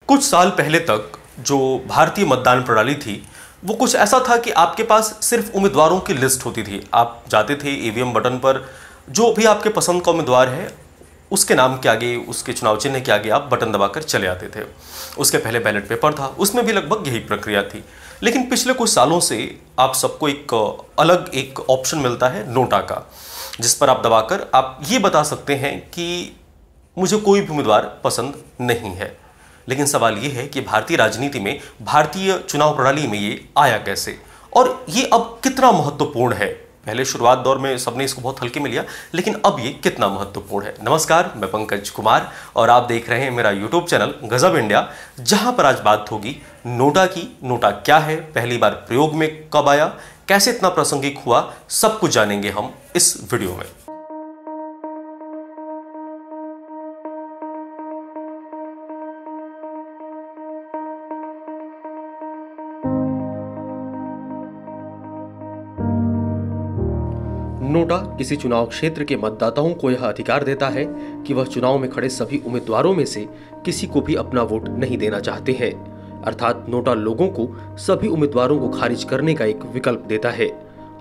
कुछ साल पहले तक जो भारतीय मतदान प्रणाली थी वो कुछ ऐसा था कि आपके पास सिर्फ उम्मीदवारों की लिस्ट होती थी। आप जाते थे ईवीएम बटन पर, जो भी आपके पसंद का उम्मीदवार है उसके नाम के आगे, उसके चुनाव चिन्ह के आगे आप बटन दबाकर चले आते थे। उसके पहले बैलेट पेपर था, उसमें भी लगभग यही प्रक्रिया थी। लेकिन पिछले कुछ सालों से आप सबको एक अलग एक ऑप्शन मिलता है नोटा का, जिस पर आप दबाकर आप ये बता सकते हैं कि मुझे कोई भी उम्मीदवार पसंद नहीं है। लेकिन सवाल ये है कि भारतीय राजनीति में, भारतीय चुनाव प्रणाली में ये आया कैसे और ये अब कितना महत्वपूर्ण है। पहले शुरुआत दौर में सबने इसको बहुत हल्के में लिया, लेकिन अब ये कितना महत्वपूर्ण है। नमस्कार, मैं पंकज कुमार और आप देख रहे हैं मेरा यूट्यूब चैनल गजब इंडिया, जहां पर आज बात होगी नोटा की। नोटा क्या है, पहली बार प्रयोग में कब आया, कैसे इतना प्रासंगिक हुआ, सब कुछ जानेंगे हम इस वीडियो में। नोटा किसी चुनाव क्षेत्र के मतदाताओं को यह अधिकार देता है कि वह चुनाव में खड़े सभी उम्मीदवारों में से किसी को भी अपना वोट नहीं देना चाहते हैं। अर्थात नोटा लोगों को सभी उम्मीदवारों को खारिज करने का एक विकल्प देता है।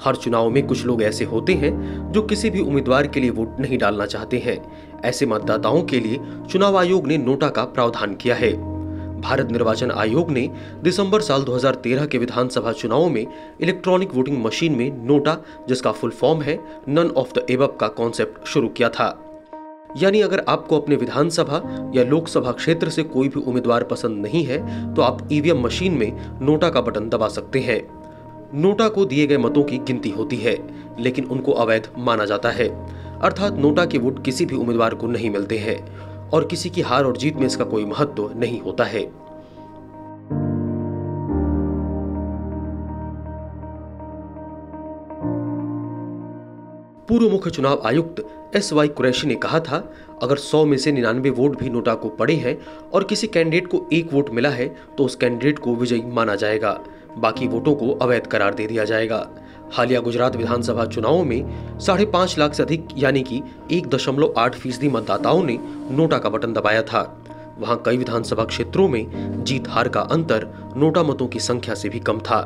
हर चुनाव में कुछ लोग ऐसे होते हैं जो किसी भी उम्मीदवार के लिए वोट नहीं डालना चाहते हैं। ऐसे मतदाताओं के लिए चुनाव आयोग ने नोटा का प्रावधान किया है। भारत निर्वाचन आयोग ने दिसंबर साल 2013 के विधानसभा चुनावों में इलेक्ट्रॉनिक वोटिंग मशीन में नोटा, जिसका फुल फॉर्म है नन ऑफ द एबव, का कॉन्सेप्ट शुरू किया था। यानी अगर आपको अपने विधानसभा या लोकसभा क्षेत्र से कोई भी उम्मीदवार पसंद नहीं है तो आप ईवीएम मशीन में नोटा का बटन दबा सकते हैं। नोटा को दिए गए मतों की गिनती होती है, लेकिन उनको अवैध माना जाता है। अर्थात नोटा के वोट किसी भी उम्मीदवार को नहीं मिलते हैं और किसी की हार और जीत में इसका कोई महत्व नहीं होता है। पूर्व मुख्य चुनाव आयुक्त SY कुरैशी ने कहा था, अगर 100 में से 99 वोट भी नोटा को पड़े हैं और किसी कैंडिडेट को एक वोट मिला है तो उस कैंडिडेट को विजयी माना जाएगा, बाकी वोटों को अवैध करार दे दिया जाएगा। हालिया गुजरात विधानसभा चुनावों में 5.5 लाख से अधिक यानी कि 1.8% मतदाताओं ने नोटा का बटन दबाया था। वहां कई विधानसभा क्षेत्रों में जीत हार का अंतर नोटा मतों की संख्या से भी कम था।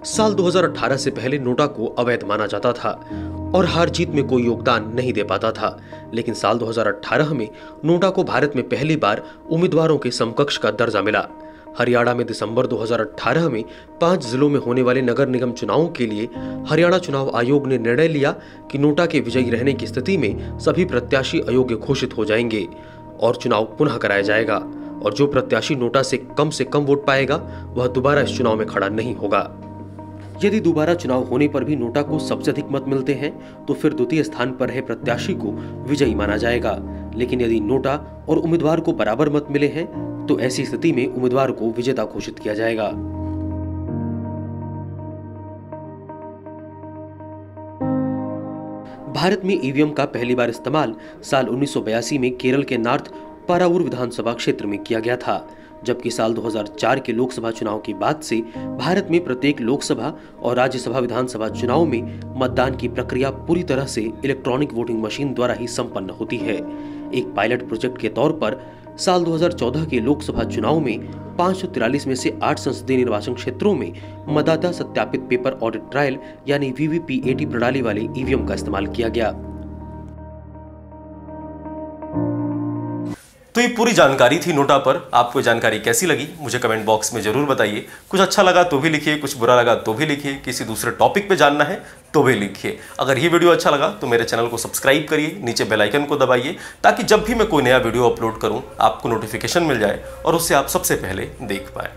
साल 2018 से पहले नोटा को अवैध माना जाता था और हार जीत में कोई योगदान नहीं दे पाता था। लेकिन साल 2018 में नोटा को भारत में पहली बार उम्मीदवारों के समकक्ष का दर्जा मिला। हरियाणा में दिसंबर 2018 में 5 जिलों में होने वाले नगर निगम चुनावों के लिए हरियाणा चुनाव आयोग ने निर्णय लिया कि नोटा के विजयी रहने की स्थिति में सभी प्रत्याशी अयोग्य घोषित हो जाएंगे और चुनाव पुनः कराया जाएगा, और जो प्रत्याशी नोटा से कम वोट पाएगा वह दोबारा इस चुनाव में खड़ा नहीं होगा। यदि दोबारा चुनाव होने पर भी नोटा को सबसे अधिक मत मिलते हैं तो फिर द्वितीय स्थान पर रहे प्रत्याशी को विजयी माना जाएगा। लेकिन यदि नोटा और उम्मीदवार को बराबर मत मिले हैं तो ऐसी स्थिति में उम्मीदवार को विजेता घोषित किया जाएगा। भारत में ईवीएम का पहली बार इस्तेमाल साल 1982 में केरल के नॉर्थ पारावूर विधानसभा क्षेत्र में किया गया था, जबकि साल 2004 के लोकसभा चुनाव के बाद से भारत में प्रत्येक लोकसभा और राज्यसभा विधानसभा चुनाव में मतदान की प्रक्रिया पूरी तरह से इलेक्ट्रॉनिक वोटिंग मशीन द्वारा ही संपन्न होती है। एक पायलट प्रोजेक्ट के तौर पर साल 2014 के लोकसभा चुनाव में 543 में से 8 संसदीय निर्वाचन क्षेत्रों में मतदाता सत्यापित पेपर ऑडिट ट्रायल यानी VVPAT प्रणाली वाले ईवीएम का इस्तेमाल किया गया। तो ये पूरी जानकारी थी नोटा पर। आपको जानकारी कैसी लगी मुझे कमेंट बॉक्स में जरूर बताइए। कुछ अच्छा लगा तो भी लिखिए, कुछ बुरा लगा तो भी लिखिए, किसी दूसरे टॉपिक पे जानना है तो भी लिखिए। अगर ये वीडियो अच्छा लगा तो मेरे चैनल को सब्सक्राइब करिए, नीचे बेल आइकन को दबाइए ताकि जब भी मैं कोई नया वीडियो अपलोड करूं आपको नोटिफिकेशन मिल जाए और उससे आप सबसे पहले देख पाए।